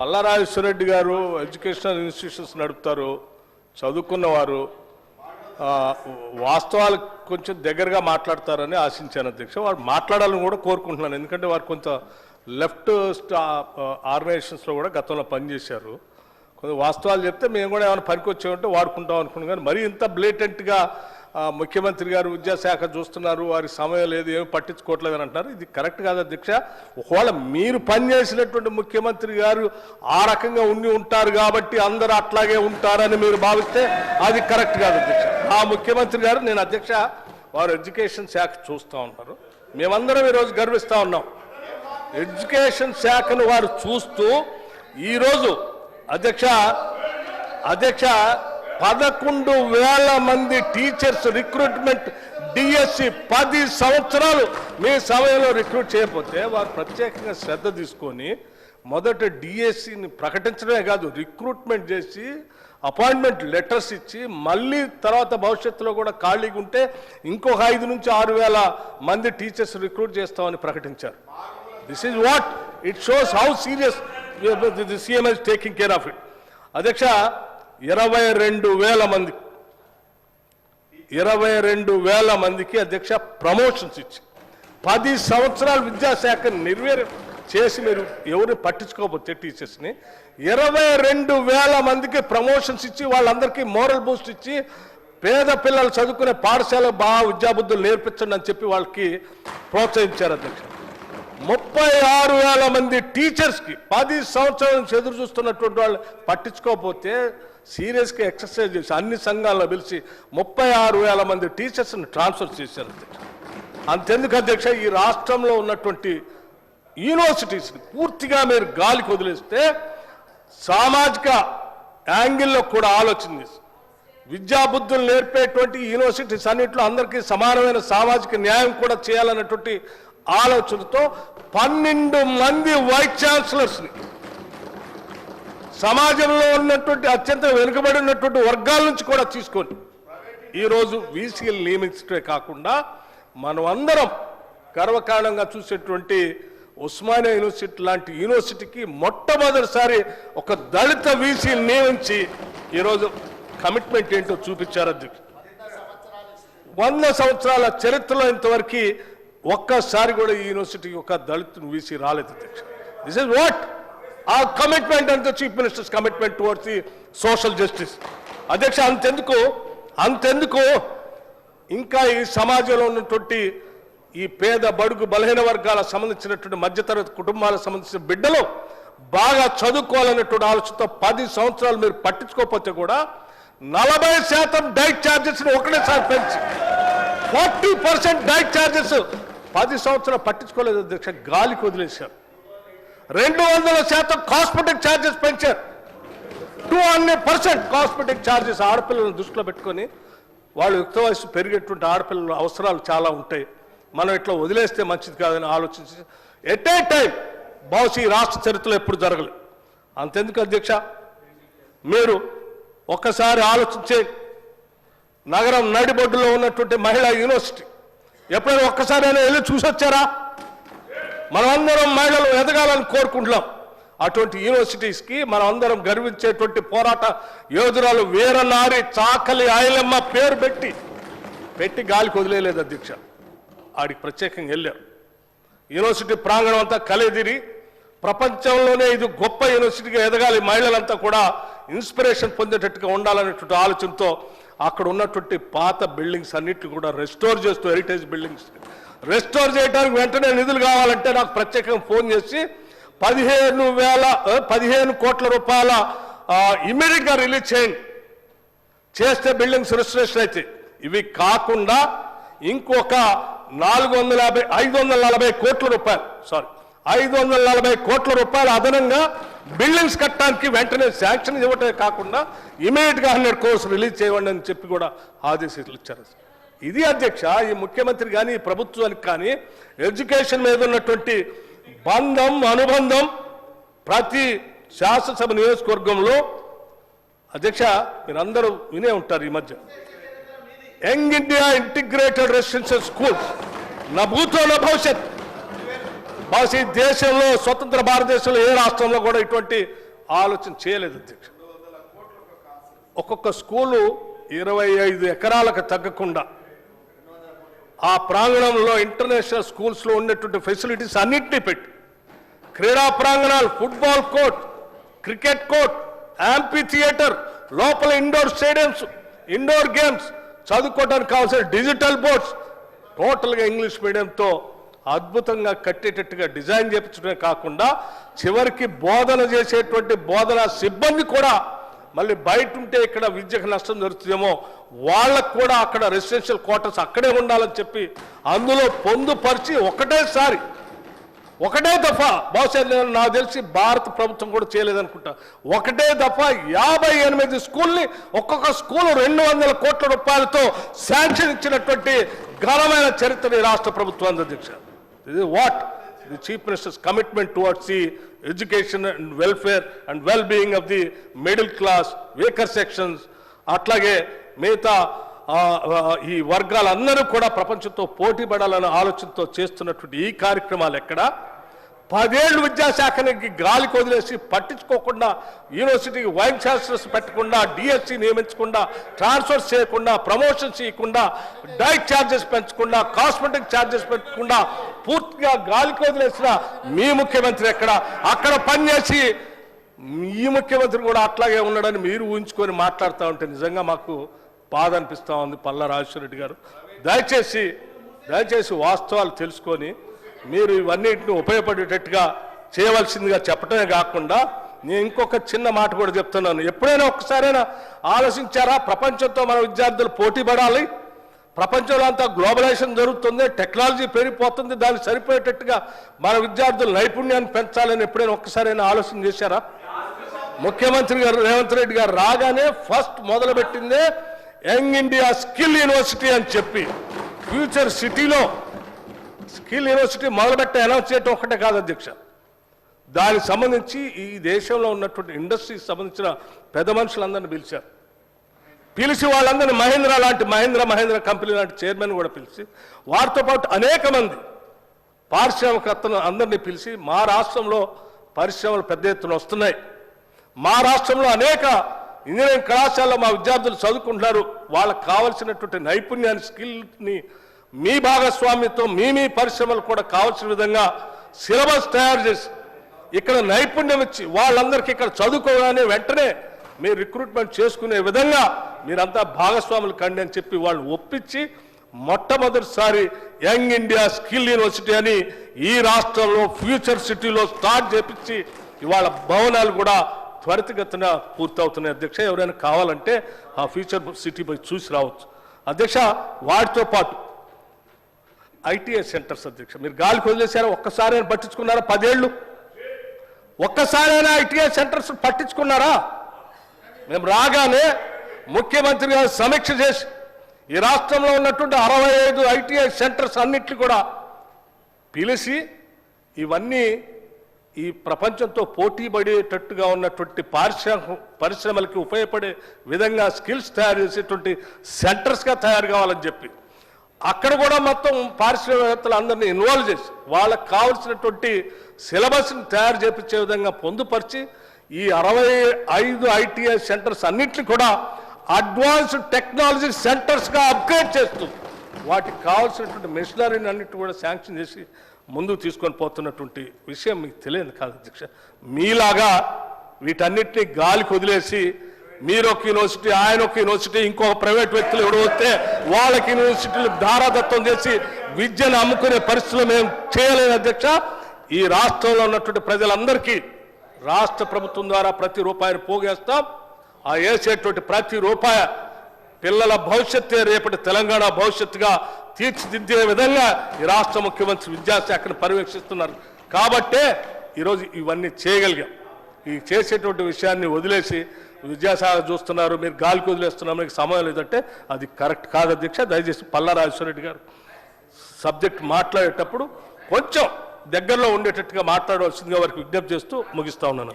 పల్లారాజేశ్వర రెడ్డి గారు educational institutions నడుపుతారు, చదువుకున్నవారు, వాస్తవాలు కొంచెం దగ్గరగా మాట్లాడతారని ఆశించాను అధ్యక్ష. వారు మాట్లాడాలని కూడా కోరుకుంటున్నాను, ఎందుకంటే వారు కొంత లెఫ్ట్ ఆర్గనైజేషన్స్లో కూడా గతంలో పనిచేశారు. కొంచెం వాస్తవాలు చెప్తే మేము కూడా ఏమైనా పనికొచ్చామంటే వాడుకుంటాం అనుకున్నాం. కానీ మరీ ఇంత బ్లేటెంట్గా ముఖ్యమంత్రి గారు విద్యాశాఖ చూస్తున్నారు, వారి సమయం లేదు, ఏమి పట్టించుకోవట్లేదు అని అంటున్నారు. ఇది కరెక్ట్ కాదు అధ్యక్ష. ఒకవేళ మీరు పనిచేసినటువంటి ముఖ్యమంత్రి గారు ఆ రకంగా ఉంటారు కాబట్టి అందరూ అట్లాగే ఉంటారని మీరు భావిస్తే అది కరెక్ట్ కాదు అధ్యక్ష. ఆ ముఖ్యమంత్రి గారు, నేను అధ్యక్ష, వారు ఎడ్యుకేషన్ శాఖ చూస్తూ ఉంటారు, మేమందరం ఈరోజు గర్విస్తూ ఉన్నాం. ఎడ్యుకేషన్ శాఖను వారు చూస్తూ ఈరోజు అధ్యక్ష 11,000 మంది టీచర్స్ రిక్రూట్మెంట్ డిఎస్సి 10 సంవత్సరాలు మీ సమయంలో రిక్రూట్ చేయకపోతే వారు ప్రత్యేకంగా శ్రద్ధ తీసుకొని మొదట డిఎస్సిని ప్రకటించడమే కాదు, రిక్రూట్మెంట్ చేసి అపాయింట్మెంట్ లెటర్స్ ఇచ్చి మళ్ళీ తర్వాత భవిష్యత్తులో కూడా ఖాళీగా ఉంటే ఇంకొక 5 నుంచి 6,000 మంది టీచర్స్ రిక్రూట్ చేస్తామని ప్రకటించారు. This is what it shows how serious the CM is taking care of it. అధ్యక్ష, 22,000 మందికి అధ్యక్ష ప్రమోషన్స్ ఇచ్చి 10 సంవత్సరాలు విద్యాశాఖ నిర్వీర్యం చేసి మీరు ఎవరిని పట్టించుకోకపోతే టీచర్స్ని 22,000 మందికి ప్రమోషన్స్ ఇచ్చి వాళ్ళందరికీ మోరల్ బూస్ట్ ఇచ్చి పేద పిల్లలు చదువుకునే పాఠశాల బాగా విద్యాబుద్ధులు నేర్పించండి అని చెప్పి వాళ్ళకి ప్రోత్సహించారు అధ్యక్ష. 36,000 మంది టీచర్స్కి 10 సంవత్సరాల నుంచి ఎదురు చూస్తున్నటువంటి వాళ్ళు పట్టించుకోకపోతే సీరియస్గా ఎక్సర్సైజ్ చేసి అన్ని సంఘాలను పిలిచి 36,000 మంది టీచర్స్ని ట్రాన్స్ఫర్ చేశారు అధ్యక్ష. అంతెందుకు అధ్యక్ష, ఈ రాష్ట్రంలో ఉన్నటువంటి యూనివర్సిటీస్ని పూర్తిగా మీరు గాలికి వదిలేస్తే సామాజిక యాంగిల్లో కూడా ఆలోచన చేసి విద్యాబుద్ధులు నేర్పేటువంటి యూనివర్సిటీస్ అన్నింటిలో అందరికీ సమానమైన సామాజిక న్యాయం కూడా చేయాలన్నటువంటి ఆలోచనతో 12 మంది వైస్ ఛాన్సలర్స్ని సమాజంలో ఉన్నటువంటి అత్యంత వెనుకబడి ఉన్నటువంటి వర్గాల నుంచి కూడా తీసుకొని ఈరోజు వీసీలు నియమించడమే కాకుండా మనం అందరం గర్వకారణంగా చూసేటువంటి ఉస్మానియా యూనివర్సిటీ లాంటి యూనివర్సిటీకి మొట్టమొదటిసారి ఒక దళిత వీసీని నియమించి ఈరోజు కమిట్మెంట్ ఏంటో చూపించారు అధ్యక్ష. 100 సంవత్సరాల చరిత్రలో ఇంతవరకు ఒక్కసారి కూడా ఈ యూనివర్సిటీకి ఒక దళిత వీసీ రాలేదు అధ్యక్ష. This is what our commitment and the Chief Minister's commitment towards the social justice. అధ్యక్ష, అంతెందుకు ఇంకా ఈ సమాజంలో ఉన్నటువంటి ఈ పేద బడుగు బలహీన వర్గాలకు సంబంధించినటువంటి మధ్యతరగతి కుటుంబాలకు సంబంధించిన బిడ్డలు బాగా చదువుకోవాలనేటువంటి ఆలోచనతో 10 సంవత్సరాలు మీరు పట్టించుకోకపోతే కూడా 40% డైట్ ఛార్జెస్ని ఒకటేసారి పెంచి 40% డైట్ ఛార్జెస్ 10 సంవత్సరాలు పట్టించుకోలేదు అధ్యక్ష, గాలికి వదిలేశారు. 200% కాస్మెటిక్ ఛార్జెస్ పెంచారు. 200% కాస్మెటిక్ ఛార్జెస్ ఆడపిల్లలను దృష్టిలో పెట్టుకొని, వాళ్ళు యుక్త వయసు పెరిగేటువంటి ఆడపిల్లల అవసరాలు చాలా ఉంటాయి, మనం ఇట్లా వదిలేస్తే మంచిది కాదని ఆలోచించి ఎట్ ఏ టైం బహుశా ఈ రాష్ట్ర చరిత్రలో ఎప్పుడు జరగలేదు. అంతెందుకు అధ్యక్ష, మీరు ఒక్కసారి ఆలోచించే నగరం నడిబొడ్డులో ఉన్నటువంటి మహిళా యూనివర్సిటీ ఎప్పుడైనా ఒక్కసారైనా వెళ్ళి చూసొచ్చారా? మనమందరం మహిళలు ఎదగాలని కోరుకుంటున్నాం. అటువంటి యూనివర్సిటీస్కి మనం అందరం గర్వించేటువంటి పోరాట యోధురాలు వీరనారి చాకలి ఐలమ్మ పేరు పెట్టి గాలికి వదిలేలేదు అధ్యక్ష. ఆడికి ప్రత్యేకంగా వెళ్ళారు. యూనివర్సిటీ ప్రాంగణం అంతా కలిదిరి ప్రపంచంలోనే ఇది గొప్ప యూనివర్సిటీగా ఎదగాలి, మహిళలంతా కూడా ఇన్స్పిరేషన్ పొందేటట్టుగా ఉండాలనేటువంటి ఆలోచనతో అక్కడ ఉన్నటువంటి పాత బిల్డింగ్స్ అన్నిటిని కూడా రెస్టోర్ చేస్తూ, హెరిటేజ్ బిల్డింగ్స్ రెస్టోర్ చేయడానికి వెంటనే నిధులు కావాలంటే నాకు ప్రత్యేకంగా ఫోన్ చేసి 15 కోట్ల రూపాయల ఇమ్మీడియట్గా రిలీజ్ చేస్తే బిల్డింగ్స్ రెస్టరేషన్ అయితే, ఇవి కాకుండా ఇంకొక 540 కోట్ల రూపాయలు అదనంగా బిల్డింగ్స్ కట్టడానికి వెంటనే శాంక్షన్ ఇవ్వటమే కాకుండా ఇమీడియట్గా 100 crores రిలీజ్ చేయండి అని చెప్పి కూడా ఆదేశాలు ఇచ్చారు. ఇది అధ్యక్ష, ఈ ముఖ్యమంత్రి కానీ ఈ ప్రభుత్వానికి కానీ ఎడ్యుకేషన్ మీద ఉన్నటువంటి అనుబంధం ప్రతి శాసనసభ నియోజకవర్గంలో అధ్యక్ష మీరందరూ వినే ఉంటారు. ఈ మధ్య young India integrated residential schools నా భూతో నా భవిష్యత్ బహుశా ఈ దేశంలో స్వతంత్ర భారతదేశంలో ఏ రాష్ట్రంలో కూడా ఇటువంటి ఆలోచన చేయలేదు అధ్యక్ష. ఒక్కొక్క స్కూలు 25 ఎకరాలకు తగ్గకుండా ఆ ప్రాంగణంలో ఇంటర్నేషనల్ స్కూల్స్లో ఉన్నటువంటి ఫెసిలిటీస్ అన్నింటినీ పెట్టి క్రీడా ప్రాంగణాలు, football court, cricket court, amphitheatre, లోపల ఇండోర్ స్టేడియంస్, ఇండోర్ గేమ్స్, చదువుకోవడానికి కావాల్సిన డిజిటల్ బోర్డ్స్ టోటల్గా ఇంగ్లీష్ మీడియంతో అద్భుతంగా కట్టేటట్టుగా డిజైన్ చేయించడమే కాకుండా చివరికి బోధన చేసేటువంటి బోధనా సిబ్బంది కూడా మళ్ళీ బయట ఉంటే ఇక్కడ విద్యకు నష్టం జరుగుతుందేమో వాళ్ళకు కూడా అక్కడ రెసిడెన్షియల్ క్వార్టర్స్ అక్కడే ఉండాలని చెప్పి అందులో పొందుపరిచి ఒకటే దఫా, బహుశా నాకు తెలిసి భారత ప్రభుత్వం కూడా చేయలేదనుకుంటా, ఒకటే దఫా 58 స్కూల్ని ఒక్కొక్క స్కూల్ 200 కోట్ల రూపాయలతో శాంక్షన్ ఇచ్చినటువంటి ఘనమైన చరిత్ర ఈ రాష్ట్ర ప్రభుత్వం అధ్యక్ష. ఇది what the chief ministers commitment towards the education and welfare and well being of the middle class, weaker sections, అట్లాగే మిగతా ఈ వర్గాలందరూ కూడా ప్రపంచంతో పోటీ పడాలనే ఆలోచనతో చేస్తున్నటువంటి ఈ కార్యక్రమాలు ఎక్కడ 10 ఏళ్ళు విద్యాశాఖని గాలికి వదిలేసి పట్టించుకోకుండా, యూనివర్సిటీకి వైస్ ఛాన్సలర్స్ పెట్టకుండా, డిఎస్సి నియమించకుండా, ట్రాన్స్ఫర్స్ చేయకుండా, ప్రమోషన్స్ ఇవ్వకుండా, డైట్ ఛార్జెస్ పెంచకుండా, కాస్మెటిక్ ఛార్జెస్ పెంచకుండా పూర్తిగా గాలికి వదిలేసిన మీ ముఖ్యమంత్రి ఎక్కడ? అక్కడ పనిచేసి ఈ ముఖ్యమంత్రి కూడా అట్లాగే ఉన్నాడని మీరు ఊహించుకొని మాట్లాడుతూ ఉంటే నిజంగా మాకు బాధ అనిపిస్తూ ఉంది. పల్లా రాజేశ్వర రెడ్డి గారు, దయచేసి వాస్తవాలు తెలుసుకొని మీరు ఇవన్నిటిని ఉపయోగపడేటట్టుగా చేయవలసిందిగా చెప్పడమే కాకుండా నేను ఇంకొక చిన్న మాట కూడా చెప్తున్నాను. ఎప్పుడైనా ఒక్కసారైనా ఆలోచించారా? ప్రపంచంతో మన విద్యార్థులు పోటీ పడాలి, ప్రపంచంలో అంతా గ్లోబలైజేషన్ జరుగుతుంది, టెక్నాలజీ పెరిగిపోతుంది, దానికి సరిపోయేటట్టుగా మన విద్యార్థుల నైపుణ్యాన్ని పెంచాలని ఎప్పుడైనా ఒక్కసారైనా ఆలోచన చేశారా? ముఖ్యమంత్రి గారు రేవంత్ రెడ్డి గారు రాగానే ఫస్ట్ మొదలుపెట్టిందే యంగ్ ఇండియా స్కిల్ యూనివర్సిటీ అని చెప్పి ఫ్యూచర్ సిటీలో స్కిల్ యూనివర్సిటీ మొదలుపెట్టి అనౌన్స్ చేయటం ఒక్కటే కాదు అధ్యక్ష, దానికి సంబంధించి ఈ దేశంలో ఉన్నటువంటి ఇండస్ట్రీకి సంబంధించిన పెద్ద మనుషులందరినీ పిలిచి వాళ్ళందరినీ మహేంద్ర కంపెనీ లాంటి చైర్మన్ కూడా పిలిచి వారితో పాటు అనేక మంది పారిశ్రామికవేత్తలు అందరినీ పిలిచి మా రాష్ట్రంలో పరిశ్రమలు పెద్ద ఎత్తున వస్తున్నాయి, మా రాష్ట్రంలో అనేక ఇంజనీరింగ్ కళాశాలలో మా విద్యార్థులు చదువుకుంటున్నారు, వాళ్ళకు కావాల్సినటువంటి నైపుణ్యాన్ని, స్కిల్ని మీ భాగస్వామ్యంతో మీ పరిశ్రమలు కూడా కావాల్సిన విధంగా సిలబస్ తయారు చేసి ఇక్కడ నైపుణ్యం ఇచ్చి వాళ్ళందరికీ ఇక్కడ చదువుకోగానే వెంటనే మీరు రిక్రూట్మెంట్ చేసుకునే విధంగా మీరంతా భాగస్వాములు కండి అని చెప్పి వాళ్ళు ఒప్పించి మొట్టమొదటిసారి యంగ్ ఇండియా స్కిల్ యూనివర్సిటీ అని ఈ రాష్ట్రంలో ఫ్యూచర్ సిటీలో స్టార్ట్ చేపించి ఇవాళ భవనాలు కూడా త్వరితగతిన పూర్తవుతున్నాయి అధ్యక్ష. ఎవరైనా కావాలంటే ఆ ఫ్యూచర్ సిటీ పోయి చూసి రావచ్చు అధ్యక్ష. వాటితో పాటు ఐటీఐ సెంటర్స్ అధ్యక్ష, మీరు గాలికి వదిలేశారా? ఒక్కసారైనా పట్టించుకున్నారా? 10 ఏళ్ళు ఒక్కసారైనా ఐటీఐ సెంటర్స్ పట్టించుకున్నారా? మేము రాగానే ముఖ్యమంత్రి గారు సమీక్ష చేసి ఈ రాష్ట్రంలో ఉన్నటువంటి 65 ఐటీఐ సెంటర్స్ అన్నింటినీ కూడా పిలిచి ఇవన్నీ ఈ ప్రపంచంతో పోటీ పడేటట్టుగా ఉన్నటువంటి పరిశ్రమలకి ఉపయోగపడే విధంగా స్కిల్స్ తయారు చేసేటువంటి సెంటర్స్గా తయారు కావాలని చెప్పి అక్కడ కూడా మొత్తం పారిశ్రామికవేత్తలు అందరినీ ఇన్వాల్వ్ చేసి వాళ్ళకి కావాల్సినటువంటి సిలబస్ని తయారు చేపించే విధంగా పొందుపరిచి ఈ 65 ఐటీఐ సెంటర్స్ అన్నింటినీ కూడా అడ్వాన్స్డ్ టెక్నాలజీ సెంటర్స్గా అప్గ్రేడ్ చేస్తూ వాటికి కావాల్సినటువంటి మెషినరీని అన్నింటినీ కూడా శాంక్షన్ చేసి ముందుకు తీసుకొని పోతున్నటువంటి విషయం మీకు తెలియదు కాదు అధ్యక్ష. మీలాగా వీటన్నిటినీ గాలికి వదిలేసి మీరు ఒక యూనివర్సిటీ, ఆయన ఒక యూనివర్సిటీ, ఇంకొక ప్రైవేట్ వ్యక్తులు ఎవరు వస్తే వాళ్ళకి యూనివర్సిటీలు ధారాదత్తం చేసి విద్యను అమ్ముకునే పరిస్థితులు మేము చేయలేము అధ్యక్ష. ఈ రాష్ట్రంలో ఉన్నటువంటి ప్రజలందరికీ రాష్ట్ర ప్రభుత్వం ద్వారా ప్రతి రూపాయిని పోగేస్తాం. ఆ వేసేటువంటి ప్రతి రూపాయి పిల్లల భవిష్యత్తే రేపటి తెలంగాణ భవిష్యత్తుగా తీర్చిదిద్దే విధంగా ఈ రాష్ట్ర ముఖ్యమంత్రి విద్యాశాఖను పర్యవేక్షిస్తున్నారు కాబట్టే ఈరోజు ఇవన్నీ చేయగలిగాం. ఈ చేసేటువంటి విషయాన్ని వదిలేసి విద్యాశాఖ చూస్తున్నారు, మీరు గాలికి వదిలేస్తున్నారు, మీకు సమయం లేదంటే అది కరెక్ట్ కాదు అధ్యక్ష. దయచేసి పల్లా రాజేశ్వర రెడ్డి గారు సబ్జెక్ట్ మాట్లాడేటప్పుడు కొంచెం దగ్గరలో ఉండేటట్టుగా మాట్లాడవలసిందిగా వారికి విజ్ఞప్తి చేస్తూ ముగిస్తా ఉన్నాను.